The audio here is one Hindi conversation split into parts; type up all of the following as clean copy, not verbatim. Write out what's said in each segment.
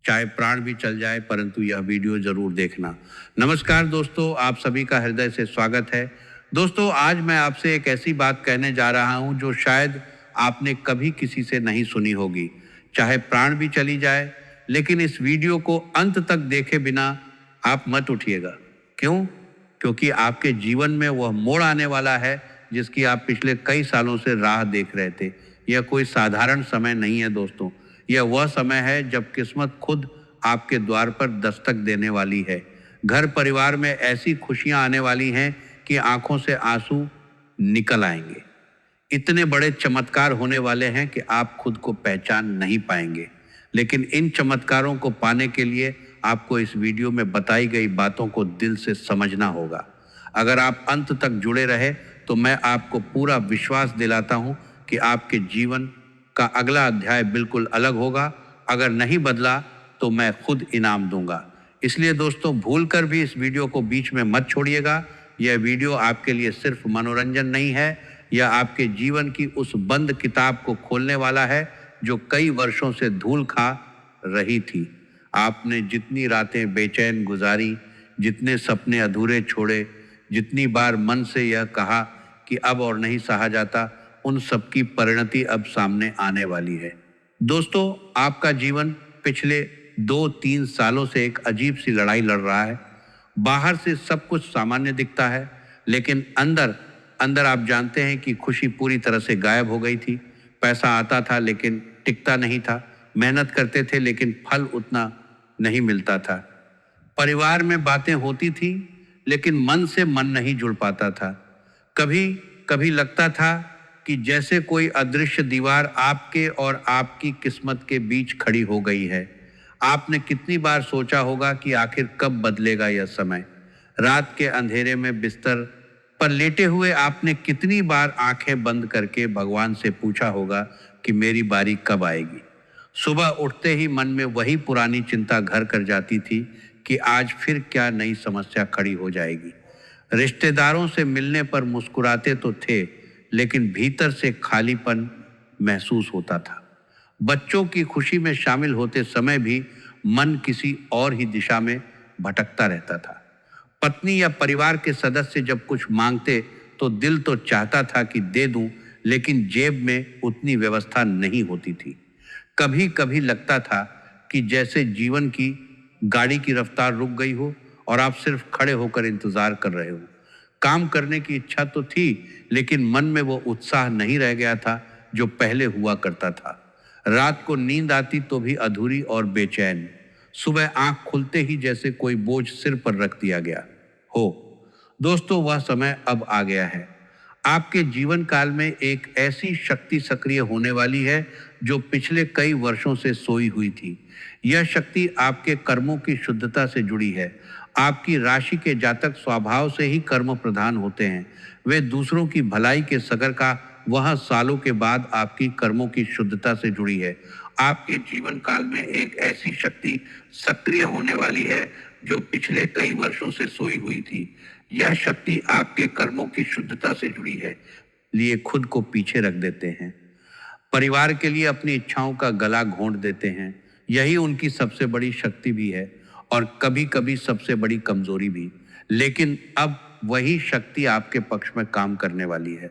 चाहे प्राण भी चल जाए, परंतु यह वीडियो जरूर देखना। नमस्कार दोस्तों, आप सभी का हृदय से स्वागत है। दोस्तों, आज मैं आपसे एक ऐसी बात कहने जा रहा हूं जो शायद आपने कभी किसी से नहीं सुनी होगी। चाहे प्राण भी चली जाए, लेकिन इस वीडियो को अंत तक देखे बिना आप मत उठिएगा। क्यों? क्योंकि आपके जीवन में वह मोड़ आने वाला है जिसकी आप पिछले कई सालों से राह देख रहे थे। यह कोई साधारण समय नहीं है दोस्तों, यह वह समय है जब किस्मत खुद आपके द्वार पर दस्तक देने वाली है। घर परिवार में ऐसी खुशियां आने वाली हैं कि आंखों से आंसू निकल आएंगे। इतने बड़े चमत्कार होने वाले हैं कि आप खुद को पहचान नहीं पाएंगे। लेकिन इन चमत्कारों को पाने के लिए आपको इस वीडियो में बताई गई बातों को दिल से समझना होगा। अगर आप अंत तक जुड़े रहे तो मैं आपको पूरा विश्वास दिलाता हूं कि आपके जीवन का अगला अध्याय बिल्कुल अलग होगा। अगर नहीं बदला तो मैं खुद इनाम दूंगा। इसलिए दोस्तों, भूलकर भी इस वीडियो को बीच में मत छोड़िएगा। यह वीडियो आपके लिए सिर्फ मनोरंजन नहीं है, यह आपके जीवन की उस बंद किताब को खोलने वाला है जो कई वर्षों से धूल खा रही थी। आपने जितनी रातें बेचैन गुजारी, जितने सपने अधूरे छोड़े, जितनी बार मन से यह कहा कि अब और नहीं सहा जाता, उन सब की परिणति अब सामने आने वाली है। दोस्तों, आपका जीवन पिछले 2-3 सालों से एक अजीब सी लड़ाई लड़ रहा है। बाहर से सब कुछ सामान्य दिखता है, लेकिन अंदर अंदर आप जानते हैं कि खुशी पूरी तरह से गायब हो गई थी। पैसा आता था लेकिन टिकता नहीं था। मेहनत करते थे लेकिन फल उतना नहीं मिलता था। परिवार में बातें होती थी लेकिन मन से मन नहीं जुड़ पाता था। कभी कभी लगता था कि जैसे कोई अदृश्य दीवार आपके और आपकी किस्मत के बीच खड़ी हो गई है। आपने कितनी बार सोचा होगा कि आखिर कब बदलेगा यह समय। रात के अंधेरे में बिस्तर पर लेटे हुए आपने कितनी बार आंखें बंद करके भगवान से पूछा होगा कि मेरी बारी कब आएगी। सुबह उठते ही मन में वही पुरानी चिंता घर कर जाती थी कि आज फिर क्या नई समस्या खड़ी हो जाएगी। रिश्तेदारों से मिलने पर मुस्कुराते तो थे, लेकिन भीतर से खालीपन महसूस होता था। बच्चों की खुशी में शामिल होते समय भी मन किसी और ही दिशा में भटकता रहता था। पत्नी या परिवार के सदस्य जब कुछ मांगते तो दिल तो चाहता था कि दे दूं, लेकिन जेब में उतनी व्यवस्था नहीं होती थी। कभी कभी लगता था कि जैसे जीवन की गाड़ी की रफ्तार रुक गई हो और आप सिर्फ खड़े होकर इंतजार कर रहे हो। काम करने की इच्छा तो थी, लेकिन मन में वो उत्साह नहीं रह गया था जो पहले हुआ करता था। रात को नींद आती तो भी अधूरी और बेचैन। सुबह आंख खुलते ही जैसे कोई बोझ सिर पर रख दिया गया हो। दोस्तों, वह समय अब आ गया है। आपके जीवन काल में एक ऐसी शक्ति सक्रिय होने वाली है जो पिछले कई वर्षों से सोई हुई थी। यह शक्ति आपके कर्मों की शुद्धता से जुड़ी है। आपकी राशि के जातक स्वभाव से ही कर्म प्रधान होते हैं। वे दूसरों की भलाई के सगर का वह सालों के बाद आपकी कर्मों की शुद्धता से जुड़ी है। आपके जीवन काल में एक ऐसी शक्ति सक्रिय होने वाली है जो पिछले कई वर्षों से सोई हुई थी। यह शक्ति आपके कर्मों की शुद्धता से जुड़ी है, लिए खुद को पीछे रख देते हैं। परिवार के लिए अपनी इच्छाओं का गला घोंट देते हैं। यही उनकी सबसे बड़ी शक्ति भी है और कभी कभी सबसे बड़ी कमजोरी भी। लेकिन अब वही शक्ति आपके पक्ष में काम करने वाली है।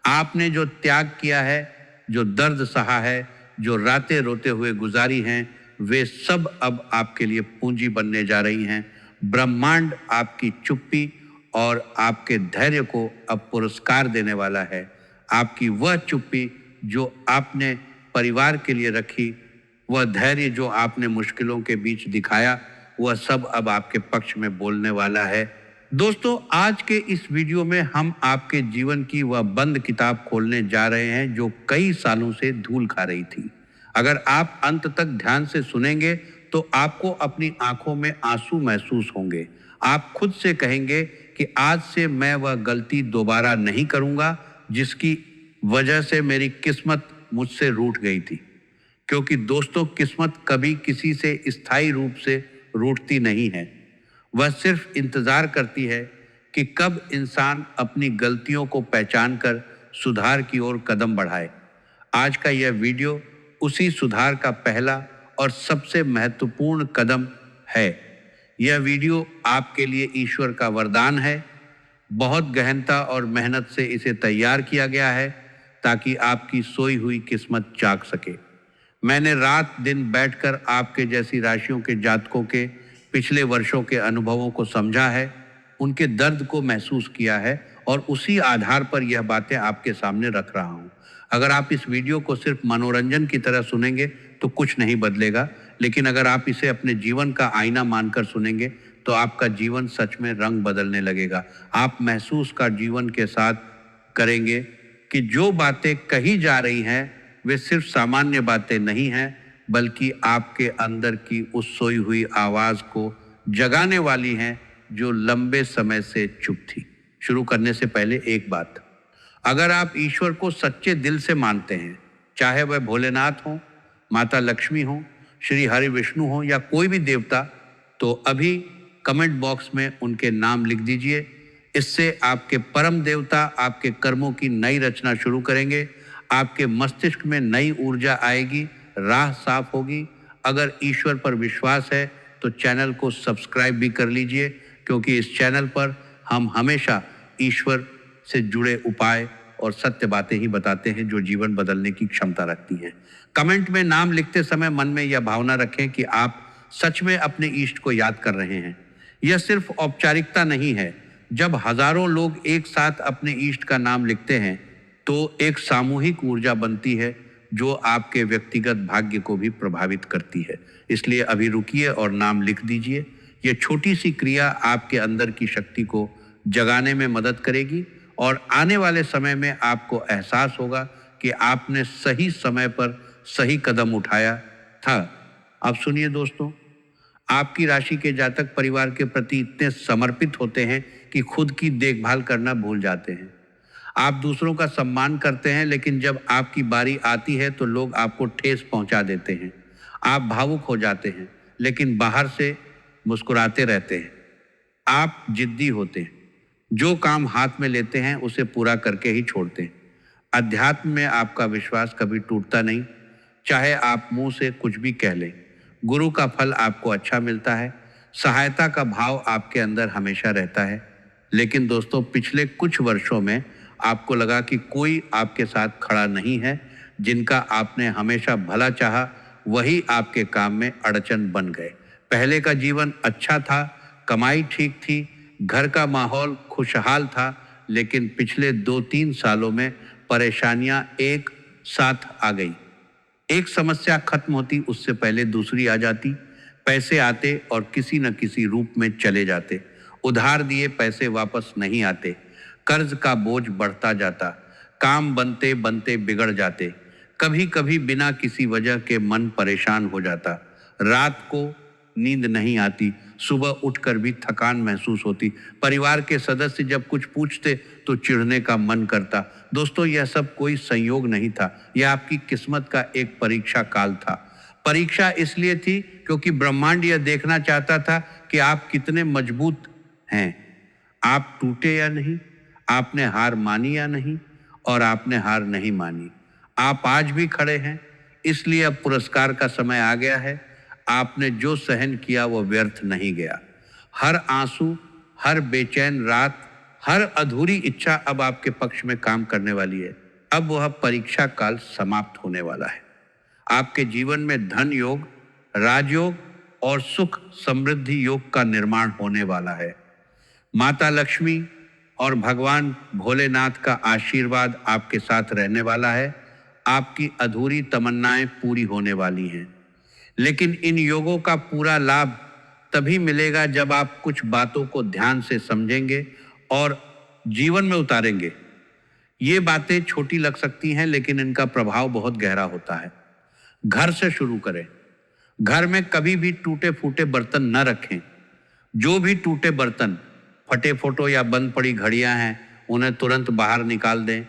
आपने जो त्याग किया है, जो दर्द सहा है, जो रातें रोते हुए गुजारी हैं, वे सब अब आपके लिए पूंजी बनने जा रही हैं। ब्रह्मांड आपकी चुप्पी और आपके धैर्य को अब पुरस्कार देने वाला है। आपकी वह चुप्पी जो आपने परिवार के लिए रखी, वह धैर्य जो आपने मुश्किलों के बीच दिखाया, वह सब अब आपके पक्ष में बोलने वाला है। दोस्तों, आज के इस वीडियो में हम आपके जीवन की वह बंद किताब खोलने जा रहे हैं जो कई सालों से धूल खा रही थी। अगर आप अंत तक ध्यान से सुनेंगे तो आपको अपनी आंखों में आंसू महसूस होंगे। आप खुद से कहेंगे कि आज से मैं वह गलती दोबारा नहीं करूंगा जिसकी वजह से मेरी किस्मत मुझसे रूठ गई थी। क्योंकि दोस्तों, किस्मत कभी किसी से स्थायी रूप से रूठती नहीं है। वह सिर्फ इंतजार करती है कि कब इंसान अपनी गलतियों को पहचान कर सुधार की ओर कदम बढ़ाए। आज का यह वीडियो उसी सुधार का पहला और सबसे महत्वपूर्ण कदम है। यह वीडियो आपके लिए ईश्वर का वरदान है। बहुत गहनता और मेहनत से इसे तैयार किया गया है ताकि आपकी सोई हुई किस्मत जाग सके। मैंने रात दिन बैठकर आपके जैसी राशियों के जातकों के पिछले वर्षों के अनुभवों को समझा है, उनके दर्द को महसूस किया है और उसी आधार पर यह बातें आपके सामने रख रहा हूँ। अगर आप इस वीडियो को सिर्फ मनोरंजन की तरह सुनेंगे तो कुछ नहीं बदलेगा, लेकिन अगर आप इसे अपने जीवन का आईना मानकर सुनेंगे तो आपका जीवन सच में रंग बदलने लगेगा। आप महसूस का जीवन के साथ करेंगे कि जो बातें कही जा रही हैं वे सिर्फ सामान्य बातें नहीं हैं, बल्कि आपके अंदर की उस सोई हुई आवाज़ को जगाने वाली हैं जो लंबे समय से चुप थी। शुरू करने से पहले एक बात, अगर आप ईश्वर को सच्चे दिल से मानते हैं, चाहे वह भोलेनाथ हो, माता लक्ष्मी हो, श्री हरि विष्णु हो या कोई भी देवता, तो अभी कमेंट बॉक्स में उनके नाम लिख दीजिए। इससे आपके परम देवता आपके कर्मों की नई रचना शुरू करेंगे, आपके मस्तिष्क में नई ऊर्जा आएगी, राह साफ होगी। अगर ईश्वर पर विश्वास है तो चैनल को सब्सक्राइब भी कर लीजिए, क्योंकि इस चैनल पर हम हमेशा ईश्वर से जुड़े उपाय और सत्य बातें ही बताते हैं जो जीवन बदलने की क्षमता रखती हैं। कमेंट में नाम लिखते समय मन में यह भावना रखें कि आप सच में अपने इष्ट को याद कर रहे हैं। यह सिर्फ औपचारिकता नहीं है। जब हजारों लोग एक साथ अपने इष्ट का नाम लिखते हैं तो एक सामूहिक ऊर्जा बनती है जो आपके व्यक्तिगत भाग्य को भी प्रभावित करती है। इसलिए अभी रुकिए और नाम लिख दीजिए। यह छोटी सी क्रिया आपके अंदर की शक्ति को जगाने में मदद करेगी और आने वाले समय में आपको एहसास होगा कि आपने सही समय पर सही कदम उठाया था। अब सुनिए दोस्तों, आपकी राशि के जातक परिवार के प्रति इतने समर्पित होते हैं कि खुद की देखभाल करना भूल जाते हैं। आप दूसरों का सम्मान करते हैं, लेकिन जब आपकी बारी आती है तो लोग आपको ठेस पहुंचा देते हैं। आप भावुक हो जाते हैं, लेकिन बाहर से मुस्कुराते रहते हैं। आप जिद्दी होते हैं, जो काम हाथ में लेते हैं उसे पूरा करके ही छोड़ते हैं। अध्यात्म में आपका विश्वास कभी टूटता नहीं, चाहे आप मुंह से कुछ भी कह लें। गुरु का फल आपको अच्छा मिलता है, सहायता का भाव आपके अंदर हमेशा रहता है। लेकिन दोस्तों, पिछले कुछ वर्षों में आपको लगा कि कोई आपके साथ खड़ा नहीं है। जिनका आपने हमेशा भला चाहा वही आपके काम में अड़चन बन गए। पहले का जीवन अच्छा था, कमाई ठीक थी, घर का माहौल खुशहाल था, लेकिन पिछले 2-3 सालों में परेशानियां एक साथ आ गई। एक समस्या खत्म होती उससे पहले दूसरी आ जाती। पैसे आते और किसी न किसी रूप में चले जाते। उधार दिए पैसे वापस नहीं आते। कर्ज का बोझ बढ़ता जाता। काम बनते बनते बिगड़ जाते। कभी कभी बिना किसी वजह के मन परेशान हो जाता। रात को नींद नहीं आती, सुबह उठकर भी थकान महसूस होती। परिवार के सदस्य जब कुछ पूछते तो चिढ़ने का मन करता। दोस्तों, यह सब कोई संयोग नहीं था, यह आपकी किस्मत का एक परीक्षा काल था। परीक्षा इसलिए थी क्योंकि ब्रह्मांड यह देखना चाहता था कि आप कितने मजबूत हैं। आप टूटे या नहीं, आपने हार मानी या नहीं, और आपने हार नहीं मानी। आप आज भी खड़े हैं, इसलिए अब पुरस्कार का समय आ गया है। आपने जो सहन किया वो व्यर्थ नहीं गया। हर आंसू, हर बेचैन रात, हर अधूरी इच्छा अब आपके पक्ष में काम करने वाली है। अब वह परीक्षा काल समाप्त होने वाला है। आपके जीवन में धन योग, राजयोग और सुख समृद्धि योग का निर्माण होने वाला है। माता लक्ष्मी और भगवान भोलेनाथ का आशीर्वाद आपके साथ रहने वाला है। आपकी अधूरी तमन्नाएं पूरी होने वाली हैं। लेकिन इन योगों का पूरा लाभ तभी मिलेगा जब आप कुछ बातों को ध्यान से समझेंगे और जीवन में उतारेंगे। ये बातें छोटी लग सकती हैं, लेकिन इनका प्रभाव बहुत गहरा होता है। घर से शुरू करें। घर में कभी भी टूटे फूटे बर्तन न रखें। जो भी टूटे बर्तन, फटे फोटो या बंद पड़ी घड़ियां हैं, उन्हें तुरंत बाहर निकाल दें।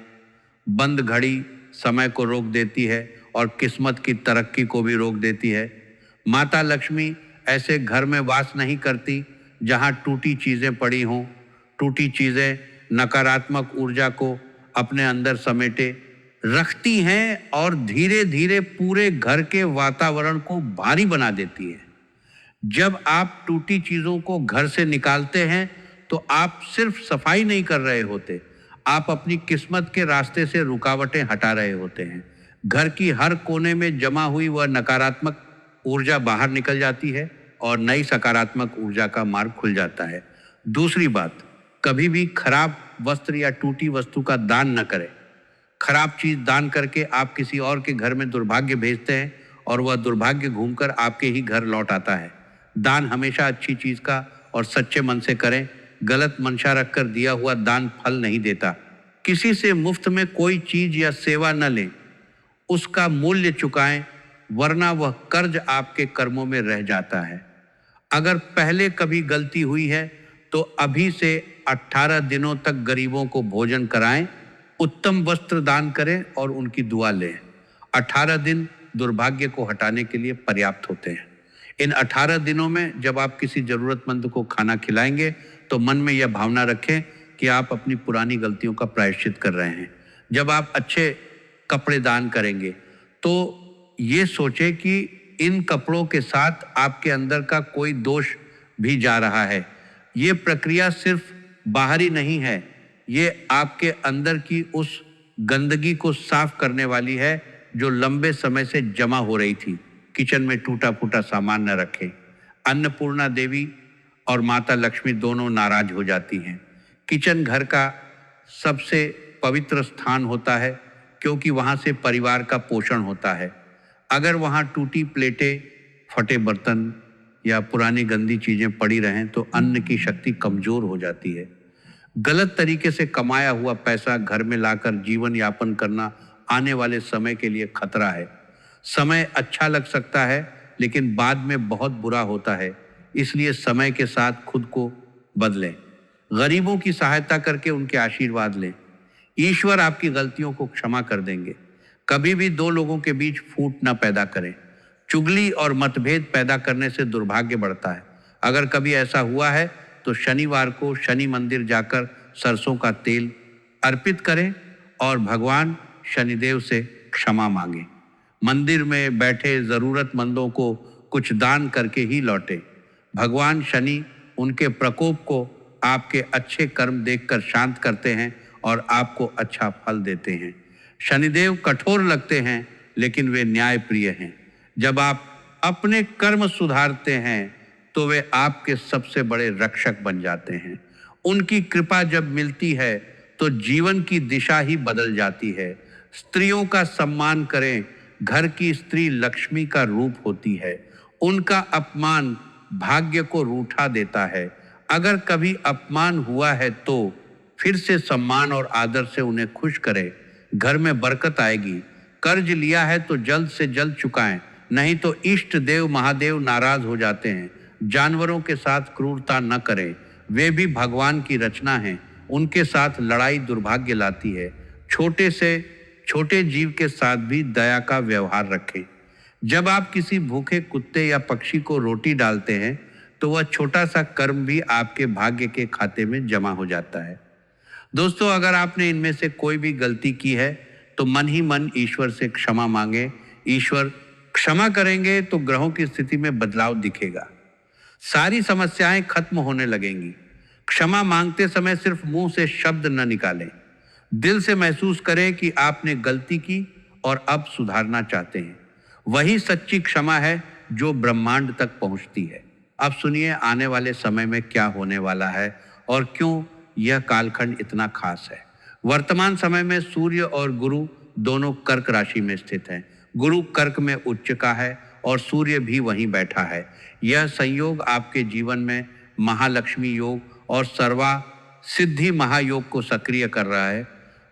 बंद घड़ी समय को रोक देती है और किस्मत की तरक्की को भी रोक देती है। माता लक्ष्मी ऐसे घर में वास नहीं करती जहां टूटी चीजें पड़ी हों। टूटी चीजें नकारात्मक ऊर्जा को अपने अंदर समेटे। रखती हैं और धीरे धीरे पूरे घर के वातावरण को भारी बना देती है। जब आप टूटी चीजों को घर से निकालते हैं तो आप सिर्फ सफाई नहीं कर रहे होते, आप अपनी किस्मत के रास्ते से रुकावटें हटा रहे होते हैं। घर की हर कोने में जमा हुई वह नकारात्मक ऊर्जा बाहर निकल जाती है और नई सकारात्मक ऊर्जा का मार्ग खुल जाता है। दूसरी बात, कभी भी खराब वस्त्र या टूटी वस्तु का दान न करें। खराब चीज दान करके आप किसी और के घर में दुर्भाग्य भेजते हैं और वह दुर्भाग्य घूमकर आपके ही घर लौट आता है। दान हमेशा अच्छी चीज का और सच्चे मन से करें। गलत मंशा रखकर दिया हुआ दान फल नहीं देता। किसी से मुफ्त में कोई चीज या सेवा न लें, उसका मूल्य चुकाएं, वरना वह कर्ज आपके कर्मों में रह जाता है। अगर पहले कभी गलती हुई है तो अभी से 18 दिनों तक गरीबों को भोजन कराएं, उत्तम वस्त्र दान करें और उनकी दुआ लें। 18 दिन दुर्भाग्य को हटाने के लिए पर्याप्त होते हैं। इन 18 दिनों में जब आप किसी जरूरतमंद को खाना खिलाएंगे तो मन में यह भावना रखें कि आप अपनी पुरानी गलतियों का प्रायश्चित कर रहे हैं। जब आप अच्छे कपड़े दान करेंगे तो ये सोचें कि इन कपड़ों के साथ आपके अंदर का कोई दोष भी जा रहा है। ये प्रक्रिया सिर्फ बाहरी नहीं है, ये आपके अंदर की उस गंदगी को साफ करने वाली है जो लंबे समय से जमा हो रही थी। किचन में टूटा फूटा सामान न रखें। अन्नपूर्णा देवी और माता लक्ष्मी दोनों नाराज हो जाती हैं। किचन घर का सबसे पवित्र स्थान होता है क्योंकि वहाँ से परिवार का पोषण होता है। अगर वहाँ टूटी प्लेटें, फटे बर्तन या पुरानी गंदी चीजें पड़ी रहें तो अन्न की शक्ति कमजोर हो जाती है। गलत तरीके से कमाया हुआ पैसा घर में लाकर जीवन यापन करना आने वाले समय के लिए खतरा है। समय अच्छा लग सकता है लेकिन बाद में बहुत बुरा होता है, इसलिए समय के साथ खुद को बदलें। गरीबों की सहायता करके उनके आशीर्वाद लें। ईश्वर आपकी गलतियों को क्षमा कर देंगे। कभी भी दो लोगों के बीच फूट न पैदा करें। चुगली और मतभेद पैदा करने से दुर्भाग्य बढ़ता है। अगर कभी ऐसा हुआ है तो शनिवार को शनि मंदिर जाकर सरसों का तेल अर्पित करें और भगवान शनिदेव से क्षमा मांगें। मंदिर में बैठे जरूरतमंदों को कुछ दान करके ही लौटें। भगवान शनि उनके प्रकोप को आपके अच्छे कर्म देखकर शांत करते हैं और आपको अच्छा फल देते हैं। शनिदेव कठोर लगते हैं लेकिन वे न्यायप्रिय हैं। जब आप अपने कर्म सुधारते हैं तो वे आपके सबसे बड़े रक्षक बन जाते हैं। उनकी कृपा जब मिलती है तो जीवन की दिशा ही बदल जाती है। स्त्रियों का सम्मान करें। घर की स्त्री लक्ष्मी का रूप होती है। उनका अपमान भाग्य को रूठा देता है। अगर कभी अपमान हुआ है तो फिर से सम्मान और आदर से उन्हें खुश करें। घर में बरकत आएगी। कर्ज लिया है तो जल्द से जल्द चुकाएं, नहीं तो इष्ट देव महादेव नाराज हो जाते हैं। जानवरों के साथ क्रूरता न करें, वे भी भगवान की रचना हैं। उनके साथ लड़ाई दुर्भाग्य लाती है। छोटे से छोटे जीव के साथ भी दया का व्यवहार रखें। जब आप किसी भूखे कुत्ते या पक्षी को रोटी डालते हैं तो वह छोटा सा कर्म भी आपके भाग्य के खाते में जमा हो जाता है। दोस्तों, अगर आपने इनमें से कोई भी गलती की है तो मन ही मन ईश्वर से क्षमा मांगे। ईश्वर क्षमा करेंगे तो ग्रहों की स्थिति में बदलाव दिखेगा। सारी समस्याएं खत्म होने लगेंगी। क्षमा मांगते समय सिर्फ मुंह से शब्द न निकालें। दिल से महसूस करें कि आपने गलती की और अब सुधारना चाहते हैं। वही सच्ची क्षमा है जो ब्रह्मांड तक पहुंचती है। अब सुनिए आने वाले समय में क्या होने वाला है और क्यों यह कालखंड इतना खास है। वर्तमान समय में सूर्य और गुरु दोनों कर्क राशि में स्थित हैं। गुरु कर्क में उच्च का है और सूर्य भी वहीं बैठा है। यह संयोग आपके जीवन में महालक्ष्मी योग और सर्वा सिद्धि महायोग को सक्रिय कर रहा है।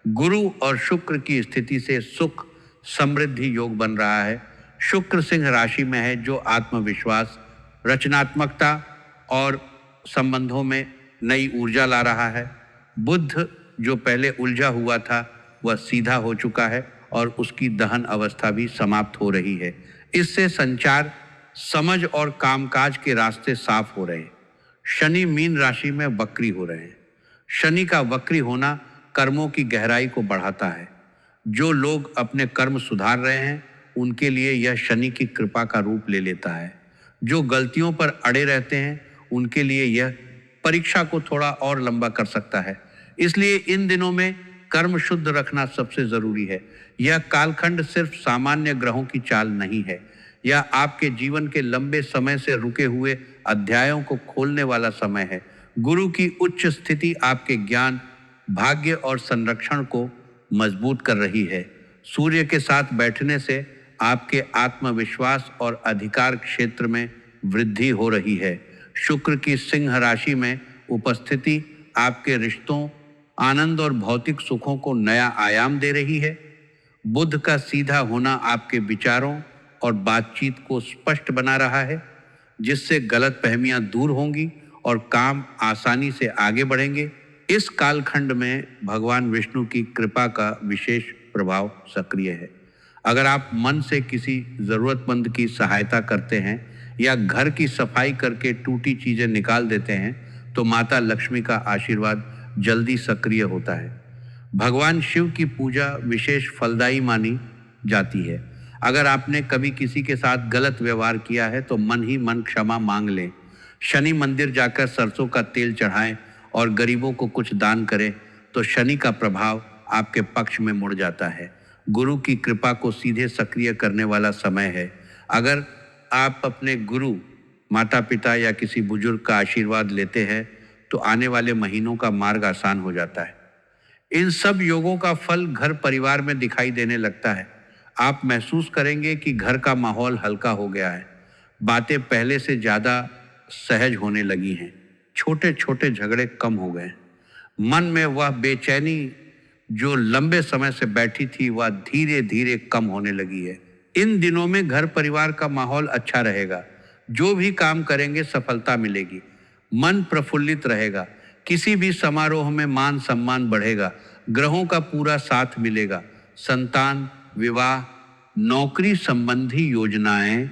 गुरु और शुक्र की स्थिति से सुख समृद्धि योग बन रहा है। शुक्र सिंह राशि में है जो आत्मविश्वास, रचनात्मकता और संबंधों में नई ऊर्जा ला रहा है। बुध जो पहले उलझा हुआ था वह सीधा हो चुका है और उसकी दहन अवस्था भी समाप्त हो रही है। इससे संचार, समझ और कामकाज के रास्ते साफ हो रहे हैं। शनि मीन राशि में वक्री हो रहे हैं। शनि का वक्री होना कर्मों की गहराई को बढ़ाता है। जो लोग अपने कर्म सुधार रहे हैं उनके लिए यह शनि की कृपा का रूप ले लेता है। जो गलतियों पर अड़े रहते हैं उनके लिए यह परीक्षा को थोड़ा और लंबा कर सकता है। इसलिए इन दिनों में कर्म शुद्ध रखना सबसे जरूरी है। यह कालखंड सिर्फ सामान्य ग्रहों की चाल नहीं है, यह आपके जीवन के लंबे समय से रुके हुए अध्यायों को खोलने वाला समय है। गुरु की उच्च स्थिति आपके ज्ञान, भाग्य और संरक्षण को मजबूत कर रही है। सूर्य के साथ बैठने से आपके आत्मविश्वास और अधिकार क्षेत्र में वृद्धि हो रही है। शुक्र की सिंह राशि में उपस्थिति आपके रिश्तों, आनंद और भौतिक सुखों को नया आयाम दे रही है। बुध का सीधा होना आपके विचारों और बातचीत को स्पष्ट बना रहा है, जिससे गलतफहमियां दूर होंगी और काम आसानी से आगे बढ़ेंगे। इस कालखंड में भगवान विष्णु की कृपा का विशेष प्रभाव सक्रिय है। अगर आप मन से किसी जरूरतमंद की सहायता करते हैं या घर की सफाई करके टूटी चीजें निकाल देते हैं तो माता लक्ष्मी का आशीर्वाद जल्दी सक्रिय होता है। भगवान शिव की पूजा विशेष फलदायी मानी जाती है। अगर आपने कभी किसी के साथ गलत व्यवहार किया है तो मन ही मन क्षमा मांग लें। शनि मंदिर जाकर सरसों का तेल चढ़ाएं और गरीबों को कुछ दान करें तो शनि का प्रभाव आपके पक्ष में मुड़ जाता है। गुरु की कृपा को सीधे सक्रिय करने वाला समय है। अगर आप अपने गुरु, माता पिता या किसी बुजुर्ग का आशीर्वाद लेते हैं तो आने वाले महीनों का मार्ग आसान हो जाता है। इन सब योगों का फल घर परिवार में दिखाई देने लगता है। आप महसूस करेंगे कि घर का माहौल हल्का हो गया है। बातें पहले से ज़्यादा सहज होने लगी हैं। छोटे छोटे झगड़े कम हो गए। मन में वह बेचैनी जो लंबे समय से बैठी थी वह धीरे धीरे कम होने लगी है। इन दिनों में घर परिवार का माहौल अच्छा रहेगा। जो भी काम करेंगे सफलता मिलेगी। मन प्रफुल्लित रहेगा। किसी भी समारोह में मान सम्मान बढ़ेगा। ग्रहों का पूरा साथ मिलेगा। संतान, विवाह, नौकरी संबंधी योजनाएं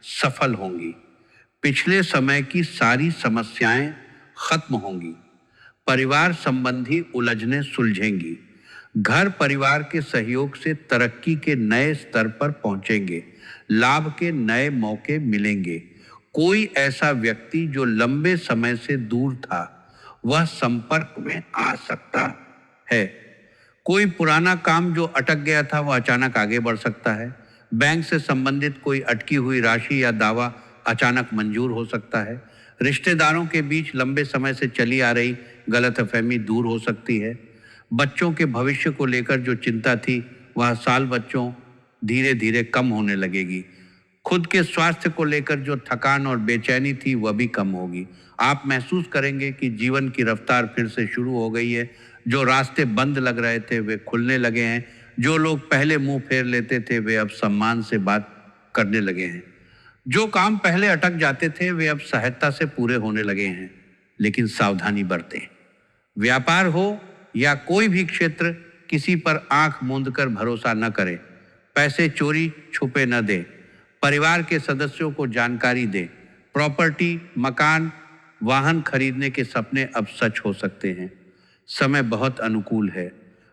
सफल होंगी। पिछले समय की सारी समस्याएं खत्म होंगी। परिवार संबंधी उलझनें सुलझेंगी। घर परिवार के सहयोग से तरक्की के नए स्तर पर पहुंचेंगे। लाभ के नए मौके मिलेंगे। कोई ऐसा व्यक्ति जो लंबे समय से दूर था वह संपर्क में आ सकता है। कोई पुराना काम जो अटक गया था वह अचानक आगे बढ़ सकता है। बैंक से संबंधित कोई अटकी हुई राशि या दावा अचानक मंजूर हो सकता है। रिश्तेदारों के बीच लंबे समय से चली आ रही गलतफहमी दूर हो सकती है। बच्चों के भविष्य को लेकर जो चिंता थी वह साल बच्चों धीरे धीरे कम होने लगेगी। खुद के स्वास्थ्य को लेकर जो थकान और बेचैनी थी वह भी कम होगी। आप महसूस करेंगे कि जीवन की रफ्तार फिर से शुरू हो गई है। जो रास्ते बंद लग रहे थे वे खुलने लगे हैं। जो लोग पहले मुंह फेर लेते थे वे अब सम्मान से बात करने लगे हैं। जो काम पहले अटक जाते थे वे अब सहजता से पूरे होने लगे हैं। लेकिन सावधानी बरतें। व्यापार हो या कोई भी क्षेत्र, किसी पर आंख मूंद कर भरोसा न करें। पैसे चोरी छुपे न दें। परिवार के सदस्यों को जानकारी दें। प्रॉपर्टी, मकान, वाहन खरीदने के सपने अब सच हो सकते हैं। समय बहुत अनुकूल है।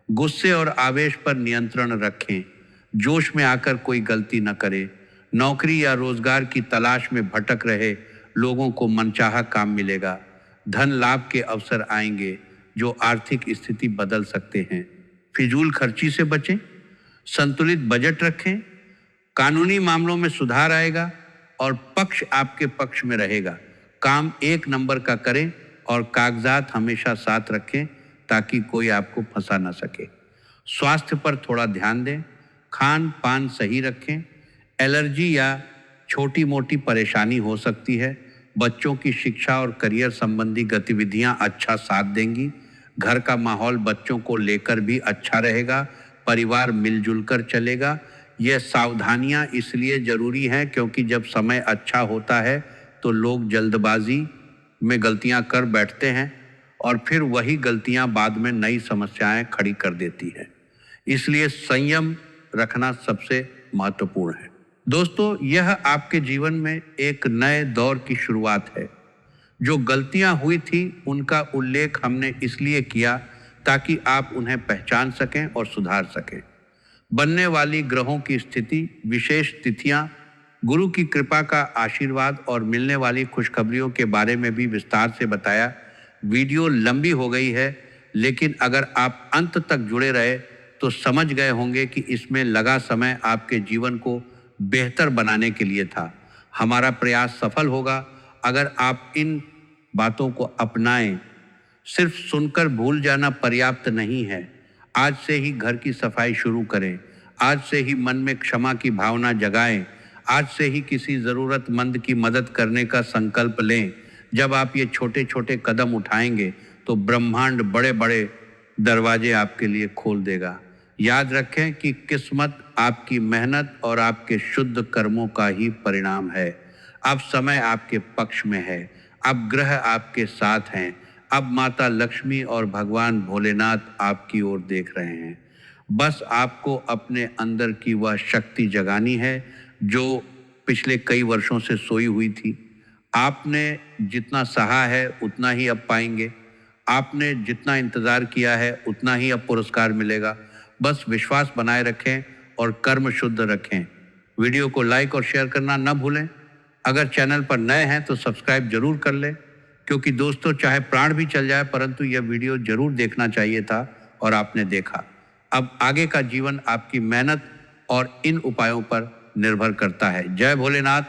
गुस्से और आवेश पर नियंत्रण रखें। जोश में आकर कोई गलती न करें। नौकरी या रोजगार की तलाश में भटक रहे लोगों को मनचाहा काम मिलेगा। धन लाभ के अवसर आएंगे जो आर्थिक स्थिति बदल सकते हैं। फिजूल खर्ची से बचें। संतुलित बजट रखें। कानूनी मामलों में सुधार आएगा और पक्ष आपके पक्ष में रहेगा। काम एक नंबर का करें और कागजात हमेशा साथ रखें ताकि कोई आपको फंसा ना सके। स्वास्थ्य पर थोड़ा ध्यान दें। खान पान सही रखें। एलर्जी या छोटी मोटी परेशानी हो सकती है। बच्चों की शिक्षा और करियर संबंधी गतिविधियां अच्छा साथ देंगी। घर का माहौल बच्चों को लेकर भी अच्छा रहेगा। परिवार मिलजुल कर चलेगा। यह सावधानियां इसलिए जरूरी हैं क्योंकि जब समय अच्छा होता है तो लोग जल्दबाजी में गलतियां कर बैठते हैं और फिर वही गलतियां बाद में नई समस्याएं खड़ी कर देती है। इसलिए संयम रखना सबसे महत्वपूर्ण है। दोस्तों, यह आपके जीवन में एक नए दौर की शुरुआत है। जो गलतियां हुई थी उनका उल्लेख हमने इसलिए किया ताकि आप उन्हें पहचान सकें और सुधार सकें। बनने वाली ग्रहों की स्थिति, विशेष तिथियां, गुरु की कृपा का आशीर्वाद और मिलने वाली खुशखबरियों के बारे में भी विस्तार से बताया। वीडियो लंबी हो गई है, लेकिन अगर आप अंत तक जुड़े रहे तो समझ गए होंगे कि इसमें लगा समय आपके जीवन को बेहतर बनाने के लिए था। हमारा प्रयास सफल होगा अगर आप इन बातों को अपनाएं। सिर्फ सुनकर भूल जाना पर्याप्त नहीं है। आज से ही घर की सफाई शुरू करें। आज से ही मन में क्षमा की भावना जगाएं। आज से ही किसी ज़रूरतमंद की मदद करने का संकल्प लें। जब आप ये छोटे छोटे कदम उठाएंगे तो ब्रह्मांड बड़े बड़े दरवाजे आपके लिए खोल देगा। याद रखें कि किस्मत आपकी मेहनत और आपके शुद्ध कर्मों का ही परिणाम है। अब समय आपके पक्ष में है। अब ग्रह आपके साथ हैं। अब माता लक्ष्मी और भगवान भोलेनाथ आपकी ओर देख रहे हैं। बस आपको अपने अंदर की वह शक्ति जगानी है जो पिछले कई वर्षों से सोई हुई थी। आपने जितना सहा है उतना ही अब पाएंगे। आपने जितना इंतज़ार किया है उतना ही अब पुरस्कार मिलेगा। बस विश्वास बनाए रखें और कर्म शुद्ध रखें। वीडियो को लाइक और शेयर करना न भूलें। अगर चैनल पर नए हैं तो सब्सक्राइब जरूर कर लें, क्योंकि दोस्तों चाहे प्राण भी चल जाए परंतु यह वीडियो जरूर देखना चाहिए था और आपने देखा। अब आगे का जीवन आपकी मेहनत और इन उपायों पर निर्भर करता है। जय भोलेनाथ।